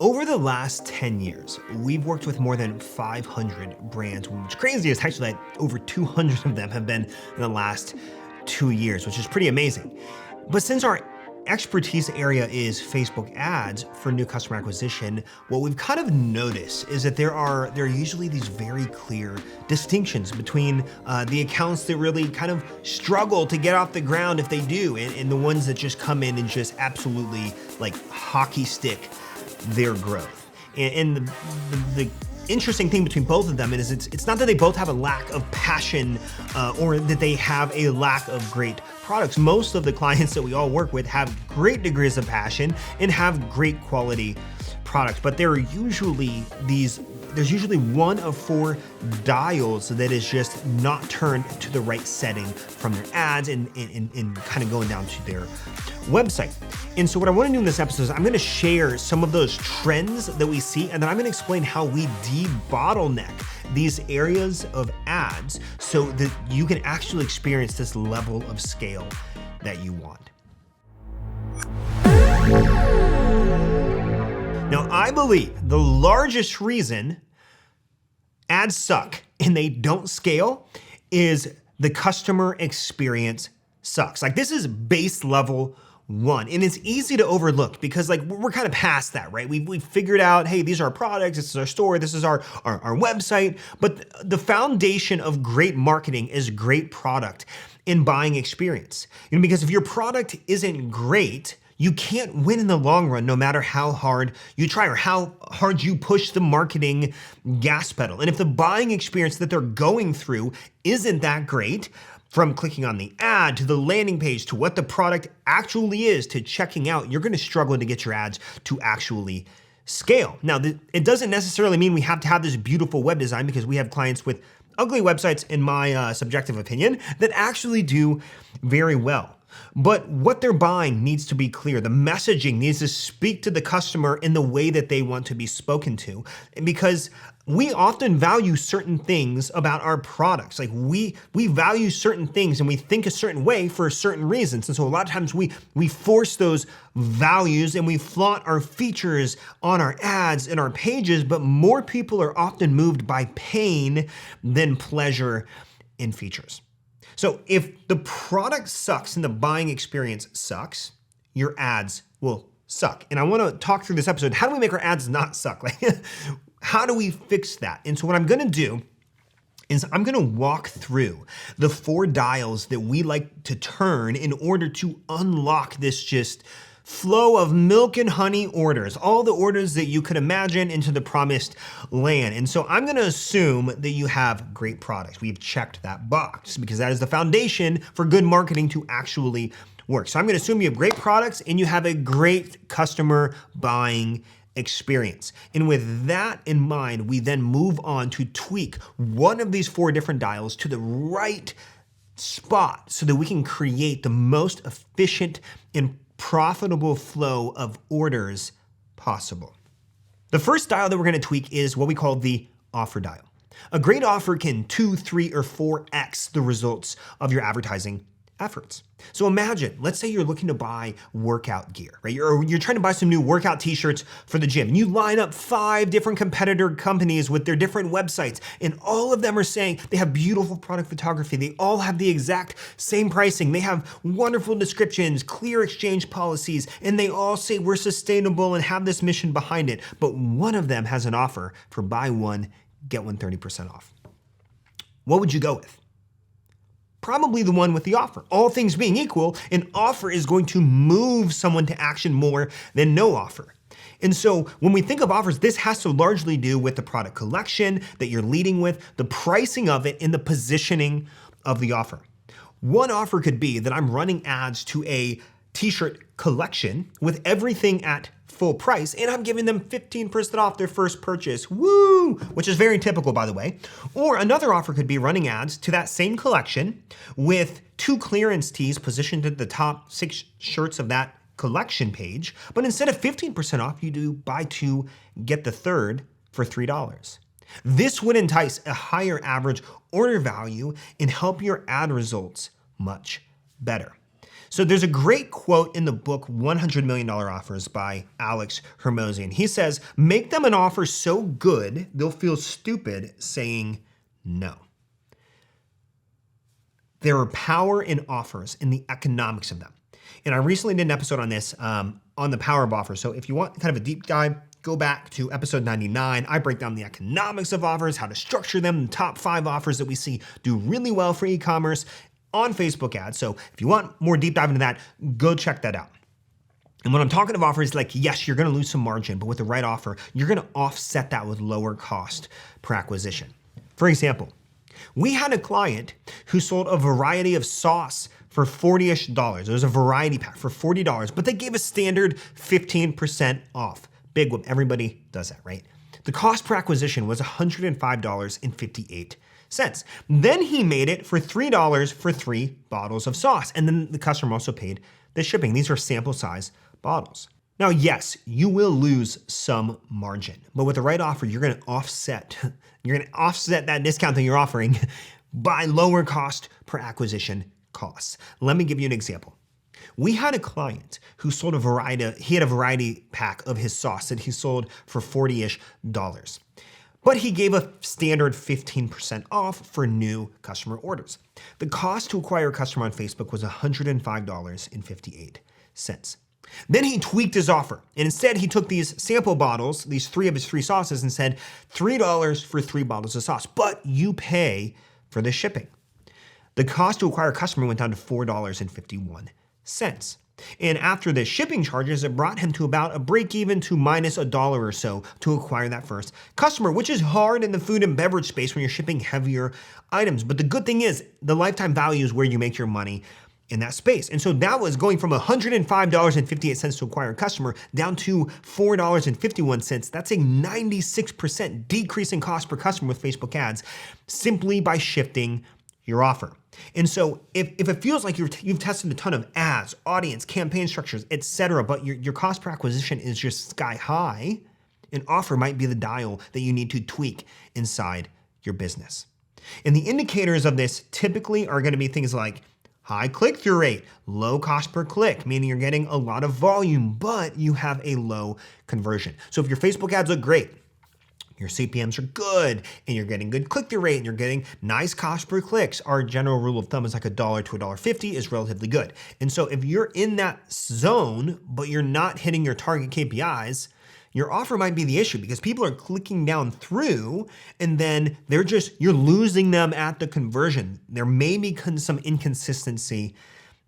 Over the last 10 years, we've worked with more than 500 brands, which is crazy is actually that over 200 of them have been in the last 2 years, which is pretty amazing. But since our expertise area is Facebook ads for new customer acquisition, what we've kind of noticed is that there are usually these very clear distinctions between the accounts that really kind of struggle to get off the ground if they do, and the ones that just come in and just absolutely like hockey stick their growth. And the interesting thing between both of them is it's not that they both have a lack of passion or that they have a lack of great products. Most of the clients that we all work with have great degrees of passion and have great quality products, but there's usually one of 4 dials that is just not turned to the right setting from their ads and kind of going down to their website. And so what I want to do in this episode is I'm going to share some of those trends that we see, and then I'm going to explain how we de-bottleneck these areas of ads so that you can actually experience this level of scale that you want. Now, I believe the largest reason ads suck and they don't scale is the customer experience sucks. Like, this is base level 1, and it's easy to overlook because like we're kind of past that, right? We've figured out, hey, these are our products, this is our store, this is our website, but the foundation of great marketing is great product and buying experience. Because if your product isn't great, you can't win in the long run no matter how hard you try or how hard you push the marketing gas pedal. And if the buying experience that they're going through isn't that great, from clicking on the ad to the landing page to what the product actually is to checking out, you're gonna struggle to get your ads to actually scale. Now, it doesn't necessarily mean we have to have this beautiful web design, because we have clients with ugly websites, in my subjective opinion, that actually do very well. But what they're buying needs to be clear. The messaging needs to speak to the customer in the way that they want to be spoken to. And because we often value certain things about our products. Like we value certain things and we think a certain way for certain reasons. And so a lot of times we force those values and we flaunt our features on our ads and our pages, but more people are often moved by pain than pleasure in features. So if the product sucks and the buying experience sucks, your ads will suck. And I want to talk through this episode. How do we make our ads not suck? Like, how do we fix that? And so what I'm going to do is I'm going to walk through the 4 dials that we like to turn in order to unlock this just flow of milk and honey orders, all the orders that you could imagine into the promised land. And so I'm gonna assume that you have great products. We've checked that box because that is the foundation for good marketing to actually work. So I'm gonna assume you have great products and you have a great customer buying experience. And with that in mind, we then move on to tweak one of these 4 different dials to the right spot so that we can create the most efficient and profitable flow of orders possible. The first dial that we're gonna tweak is what we call the offer dial. A great offer can 2, 3, or 4x the results of your advertising efforts. So imagine, let's say you're looking to buy workout gear, right? You're trying to buy some new workout t-shirts for the gym, and you line up 5 different competitor companies with their different websites, and all of them are saying they have beautiful product photography. They all have the exact same pricing. They have wonderful descriptions, clear exchange policies, and they all say we're sustainable and have this mission behind it. But one of them has an offer for buy one, get one 30% off. What would you go with? Probably the one with the offer. All things being equal, an offer is going to move someone to action more than no offer. And so when we think of offers, this has to largely do with the product collection that you're leading with, the pricing of it, and the positioning of the offer. One offer could be that I'm running ads to a t-shirt collection with everything at full price, and I'm giving them 15% off their first purchase, woo, which is very typical, by the way. Or another offer could be running ads to that same collection with 2 clearance tees positioned at the top 6 shirts of that collection page, but instead of 15% off, you do buy 2, get the third for $3. This would entice a higher average order value and help your ad results much better. So there's a great quote in the book, $100 Million Offers by Alex Hermosi. He says, make them an offer so good, they'll feel stupid saying no. There are power in offers, in the economics of them. And I recently did an episode on this, on the power of offers. So if you want kind of a deep dive, go back to episode 99. I break down the economics of offers, how to structure them, the top 5 offers that we see do really well for e-commerce on Facebook ads. So if you want more deep dive into that, go check that out. And when I'm talking of offers, like, yes, you're going to lose some margin, but with the right offer, you're going to offset that with lower cost per acquisition. For example, we had a client who sold a variety of sauce for $40-ish. It was a variety pack for $40, but they gave a standard 15% off. Big whoop, everybody does that, right? The cost per acquisition was $105.58. Then he made it for $3 for 3 bottles of sauce. And then the customer also paid the shipping. These are sample size bottles. Now, yes, you will lose some margin, but with the right offer, you're going to offset that discount that you're offering by lower cost per acquisition costs. Let me give you an example. We had a client who sold a variety pack of his sauce that he sold for $40-ish. But he gave a standard 15% off for new customer orders. The cost to acquire a customer on Facebook was $105.58. Then he tweaked his offer, and instead he took these sample bottles, these 3 of his 3 sauces, and said $3 for 3 bottles of sauce, but you pay for the shipping. The cost to acquire a customer went down to $4.51. And after the shipping charges, it brought him to about a break even to minus $1 or so to acquire that first customer, which is hard in the food and beverage space when you're shipping heavier items. But the good thing is the lifetime value is where you make your money in that space. And so that was going from $105.58 to acquire a customer down to $4.51. That's a 96% decrease in cost per customer with Facebook ads simply by shifting your offer. And so if it feels like you've tested a ton of ads, audience, campaign structures, etc., but your cost per acquisition is just sky high, an offer might be the dial that you need to tweak inside your business. And the indicators of this typically are going to be things like high click-through rate, low cost per click, meaning you're getting a lot of volume, but you have a low conversion. So if your Facebook ads look great, your CPMs are good, and you're getting good click-through rate, and you're getting nice cost per clicks, our general rule of thumb is like $1 to $1.50 is relatively good. And so if you're in that zone, but you're not hitting your target KPIs, your offer might be the issue because people are clicking down through and then you're losing them at the conversion. There may be some inconsistency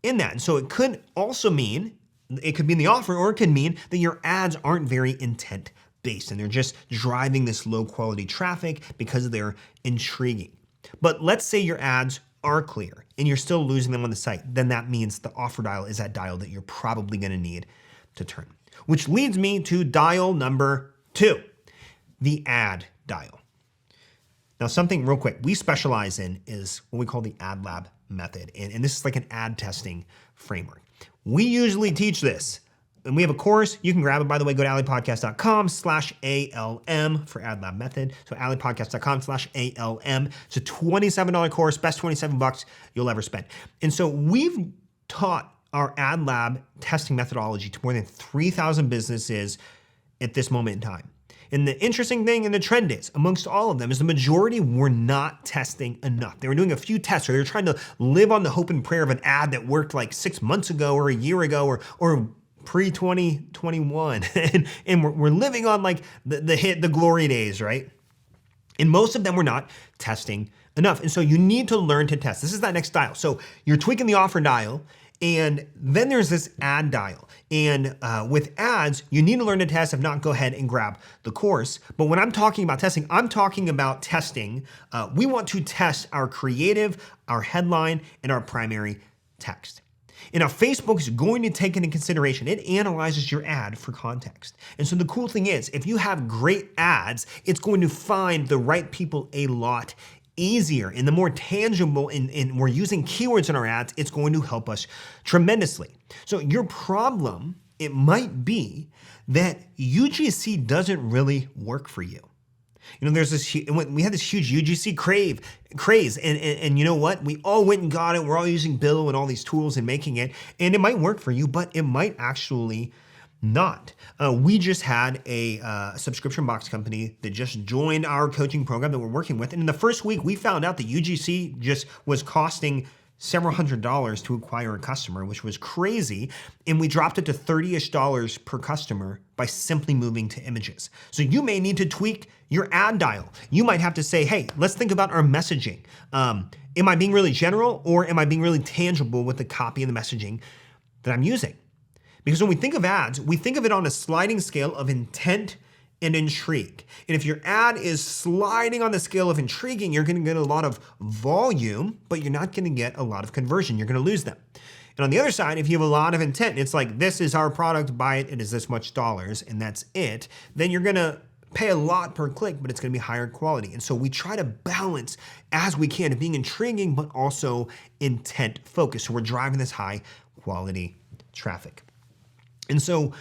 in that. And so it could also mean, it could be in the offer, or it could mean that your ads aren't very intent based and they're just driving this low quality traffic because they're intriguing. But let's say your ads are clear and you're still losing them on the site, then that means the offer dial is that dial that you're probably going to need to turn. Which leads me to dial number 2, the ad dial. Now, something real quick we specialize in is what we call the ad lab method. And this is like an ad testing framework. We usually teach this. And we have a course. You can grab it, by the way. Go to alleypodcast.com/ALM for ad lab method. So alleypodcast.com/ALM. It's a $27 course, best $27 you'll ever spend. And so we've taught our ad lab testing methodology to more than 3,000 businesses at this moment in time. And the interesting thing and the trend is, amongst all of them, is the majority were not testing enough. They were doing a few tests, or they were trying to live on the hope and prayer of an ad that worked like 6 months ago or a year ago or pre-2021. and we're living on like the glory days, right? And most of them were not testing enough. And so you need to learn to test. This is that next dial. So you're tweaking the offer dial, and then there's this ad dial. And with ads, you need to learn to test. If not, go ahead and grab the course. But when I'm talking about testing, I'm talking about testing. We want to test our creative, our headline, and our primary text. And now Facebook is going to take into consideration, it analyzes your ad for context. And so the cool thing is, if you have great ads, it's going to find the right people a lot easier. And the more tangible and we're using keywords in our ads, it's going to help us tremendously. So your problem, it might be that UGC doesn't really work for you. There's we had this huge UGC craze, and you know what? We all went and got it. We're all using Billo and all these tools and making it, and it might work for you, but it might actually not. We just had a subscription box company that just joined our coaching program that we're working with, and in the first week, we found out that UGC just was costing several $100s to acquire a customer, which was crazy. And we dropped it to $30-ish per customer by simply moving to images. So you may need to tweak your ad dial. You might have to say, hey, let's think about our messaging. Am I being really general, or am I being really tangible with the copy and the messaging that I'm using? Because when we think of ads, we think of it on a sliding scale of intent and intrigue. And if your ad is sliding on the scale of intriguing, you're gonna get a lot of volume, but you're not gonna get a lot of conversion. You're gonna lose them. And on the other side, if you have a lot of intent, it's like, this is our product, buy it, it is this much dollars, and that's it, then you're gonna pay a lot per click, but it's gonna be higher quality. And so we try to balance as we can of being intriguing, but also intent focused. So we're driving this high quality traffic. And so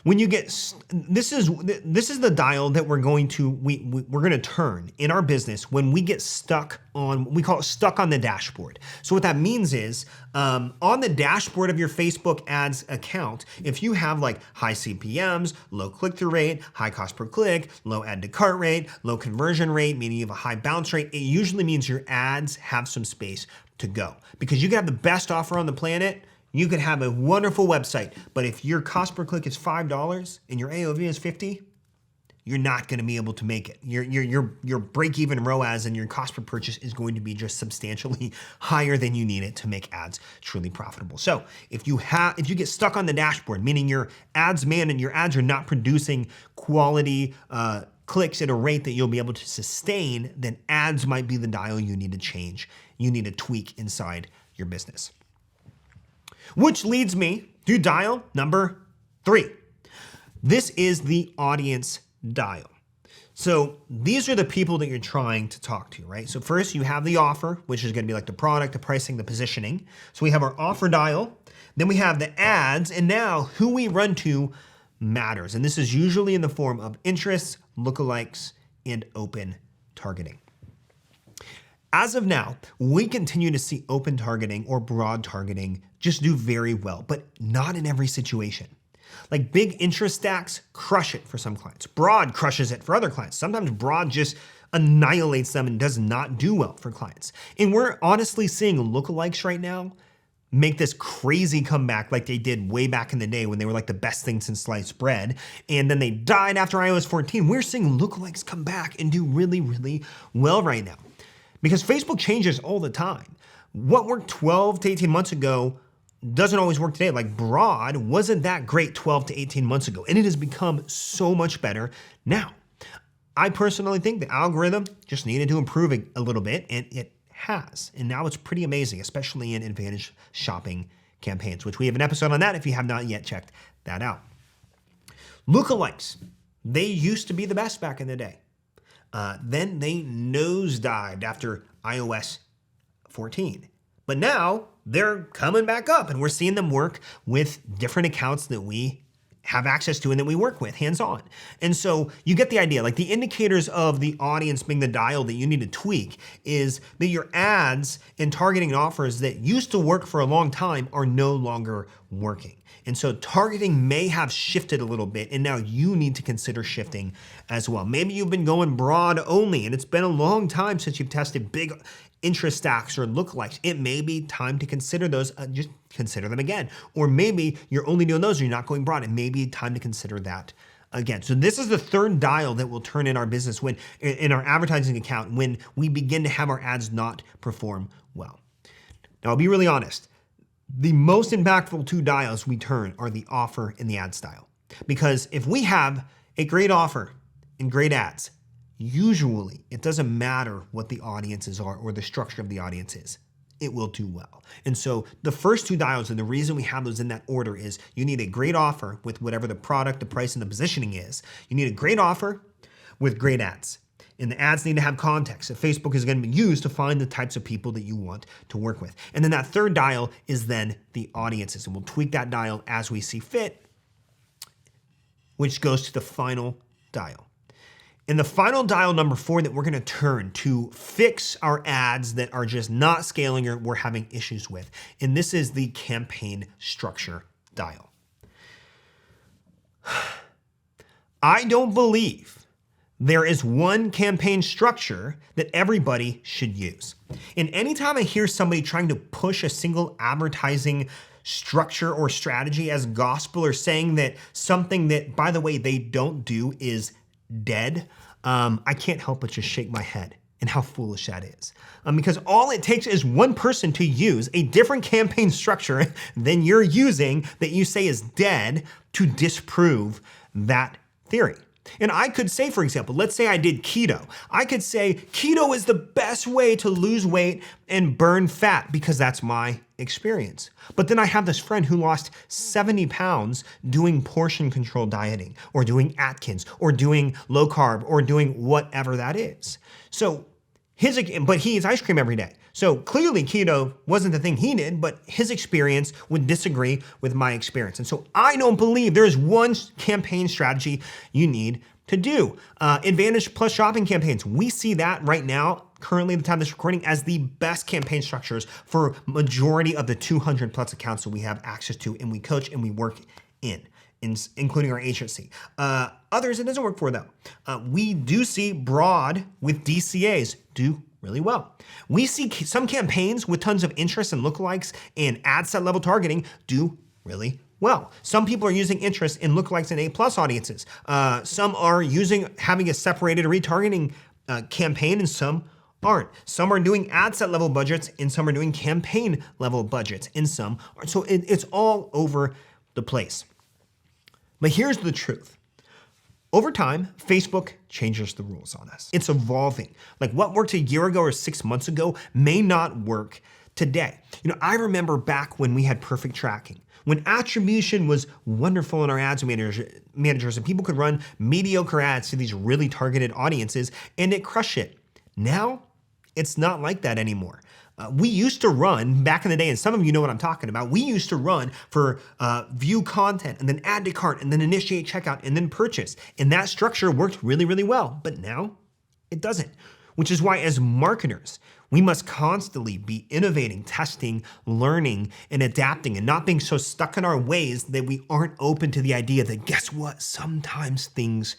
when you get, this is the dial that we're going to turn in our business when we get stuck on, we call it stuck on the dashboard. So what that means is on the dashboard of your Facebook ads account, if you have like high CPMs, low click-through rate, high cost per click, low add to cart rate, low conversion rate, meaning you have a high bounce rate, it usually means your ads have some space to go. Because you can have the best offer on the planet, you could have a wonderful website, but if your cost per click is $5 and your AOV is 50, you're not going to be able to make it. Your break-even ROAS and your cost per purchase is going to be just substantially higher than you need it to make ads truly profitable. So if you get stuck on the dashboard, meaning your ads man and your ads are not producing quality clicks at a rate that you'll be able to sustain, then ads might be the dial you need to change. You need to tweak inside your business. Which leads me to dial number 3. This is the audience dial. So these are the people that you're trying to talk to, right? So first you have the offer, which is gonna be like the product, the pricing, the positioning. So we have our offer dial, then we have the ads, and now who we run to matters. And this is usually in the form of interests, lookalikes, and open targeting. As of now, we continue to see open targeting or broad targeting just do very well, but not in every situation. Like big interest stacks crush it for some clients. Broad crushes it for other clients. Sometimes broad just annihilates them and does not do well for clients. And we're honestly seeing lookalikes right now make this crazy comeback like they did way back in the day when they were like the best thing since sliced bread. And then they died after iOS 14. We're seeing lookalikes come back and do really, really well right now. Because Facebook changes all the time. What worked 12 to 18 months ago doesn't always work today. Like broad wasn't that great 12 to 18 months ago, and it has become so much better now. I personally think the algorithm just needed to improve a little bit, and it has. And now it's pretty amazing, especially in advantage shopping campaigns, which we have an episode on that if you have not yet checked that out. Lookalikes, they used to be the best back in the day. Then they nosedived after iOS 14. But now they're coming back up, and we're seeing them work with different accounts that we have access to and that we work with hands-on. And so you get the idea, like the indicators of the audience being the dial that you need to tweak is that your ads and targeting offers that used to work for a long time are no longer working. And so targeting may have shifted a little bit, and now you need to consider shifting as well. Maybe you've been going broad only, and it's been a long time since you've tested big interest stacks or lookalikes. It may be time to consider those, just consider them again. Or maybe you're only doing those, or you're not going broad. It may be time to consider that again. So this is the third dial that will turn in our business when, in our advertising account, when we begin to have our ads not perform well. Now, I'll be really honest. The most impactful 2 dials we turn are the offer and the ad style. Because if we have a great offer and great ads, usually it doesn't matter what the audiences are or the structure of the audience is. It will do well. And so the first 2 dials, and the reason we have those in that order is you need a great offer with whatever the product, the price, and the positioning is. You need a great offer with great ads. And the ads need to have context that Facebook is going to be used to find the types of people that you want to work with. And then that third dial is then the audiences. And we'll tweak that dial as we see fit, which goes to the final dial. And the final dial, number 4, that we're gonna turn to fix our ads that are just not scaling or we're having issues with. And this is the campaign structure dial. I don't believe there is one campaign structure that everybody should use. And anytime I hear somebody trying to push a single advertising structure or strategy as gospel, or saying that something that, by the way, they don't do is dead, I can't help but just shake my head and how foolish that is. Because all it takes is one person to use a different campaign structure than you're using that you say is dead to disprove that theory. And I could say, for example, let's say I did keto. I could say keto is the best way to lose weight and burn fat because that's my experience. But then I have this friend who lost 70 pounds doing portion control dieting, or doing Atkins, or doing low carb, or doing whatever that is. So but he eats ice cream every day. So clearly keto wasn't the thing he did, but his experience would disagree with my experience. And so I don't believe there is one campaign strategy you need to do. Advantage plus shopping campaigns. We see that right now, currently at the time of this recording, as the best campaign structures for majority of the 200 plus accounts that we have access to and we coach and we work in, including our agency. Others, it doesn't work for them. We do see broad with DCAs do really well. We see some campaigns with tons of interest and lookalikes and ad set level targeting do really well. Some people are using interest in lookalikes and A+ audiences. Some are having a separated retargeting campaign, and some aren't. Some are doing ad set level budgets, and some are doing campaign level budgets, and some aren't. So it's all over the place. But here's the truth. Over time, Facebook changes the rules on us. It's evolving. Like what worked a year ago or 6 months ago may not work today. I remember back when we had perfect tracking, when attribution was wonderful in our ads managers and people could run mediocre ads to these really targeted audiences and it crushed it. Now, it's not like that anymore. We used to run back in the day, and some of you know what I'm talking about. We used to run for view content and then add to cart and then initiate checkout and then purchase. And that structure worked really, really well. But now it doesn't, which is why as marketers, we must constantly be innovating, testing, learning, and adapting, and not being so stuck in our ways that we aren't open to the idea that, guess what? Sometimes things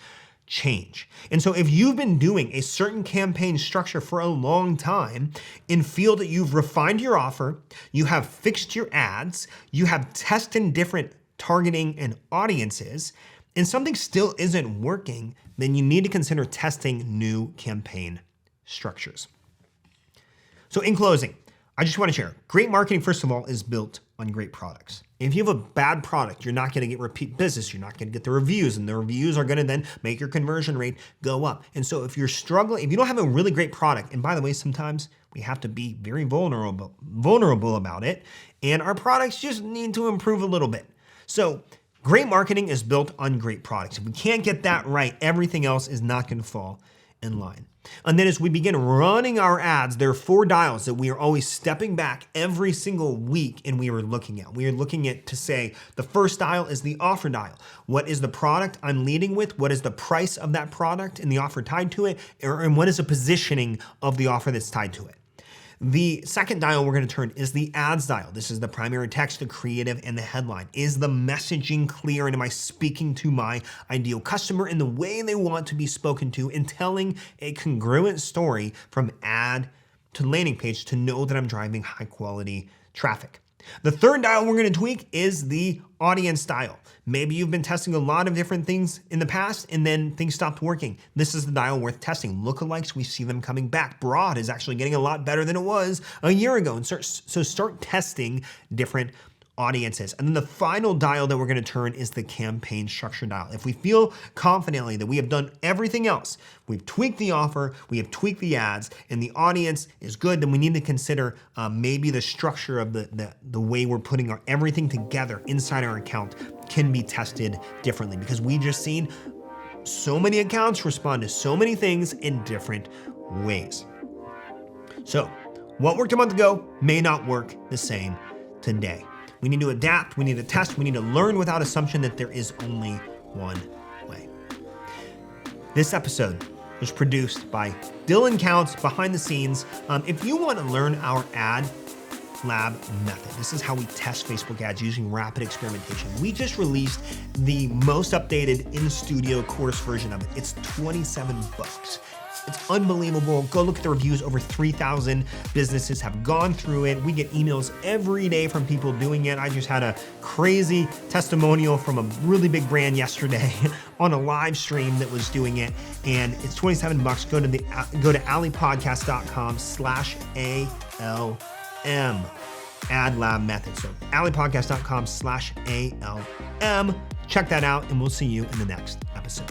change. And so if you've been doing a certain campaign structure for a long time and feel that you've refined your offer, you have fixed your ads, you have tested different targeting and audiences, and something still isn't working, then you need to consider testing new campaign structures. So in closing, I just want to share, great marketing, first of all, is built on great products. If you have a bad product, you're not going to get repeat business. You're not going to get the reviews, and the reviews are going to then make your conversion rate go up. And so if you're struggling, if you don't have a really great product, and by the way, sometimes we have to be very vulnerable about it, and our products just need to improve a little bit. So great marketing is built on great products. If we can't get that right, everything else is not going to fall in line. And then as we begin running our ads, there are 4 dials that we are always stepping back every single week and we are looking at. We are looking at to say, the first dial is the offer dial. What is the product I'm leading with? What is the price of that product and the offer tied to it? And what is the positioning of the offer that's tied to it? The second dial we're going to turn is the ads dial. This is the primary text, the creative, and the headline. Is the messaging clear, and am I speaking to my ideal customer in the way they want to be spoken to, and telling a congruent story from ad to landing page to know that I'm driving high quality traffic? The third dial we're going to tweak is the audience dial. Maybe you've been testing a lot of different things in the past and then things stopped working. This is the dial worth testing. Lookalikes, we see them coming back. Broad is actually getting a lot better than it was a year ago. And so start testing different audiences. And then the final dial that we're going to turn is the campaign structure dial. If we feel confidently that we have done everything else, we've tweaked the offer, we have tweaked the ads, and the audience is good, then we need to consider maybe the structure of the way we're putting everything together inside our account can be tested differently, because we just seen so many accounts respond to so many things in different ways. So what worked a month ago may not work the same today. We need to adapt, we need to test, we need to learn without assumption that there is only one way. This episode was produced by Dylan Counts behind the scenes. If you want to learn our ad lab method, this is how we test Facebook ads using rapid experimentation. We just released the most updated in-studio course version of it. It's $27. It's unbelievable. Go look at the reviews. Over 3,000 businesses have gone through it. We get emails every day from people doing it. I just had a crazy testimonial from a really big brand yesterday on a live stream that was doing it. And it's $27. Go to alleypodcast.com/ALM. Ad lab method. So alleypodcast.com/ALM. Check that out, and we'll see you in the next episode.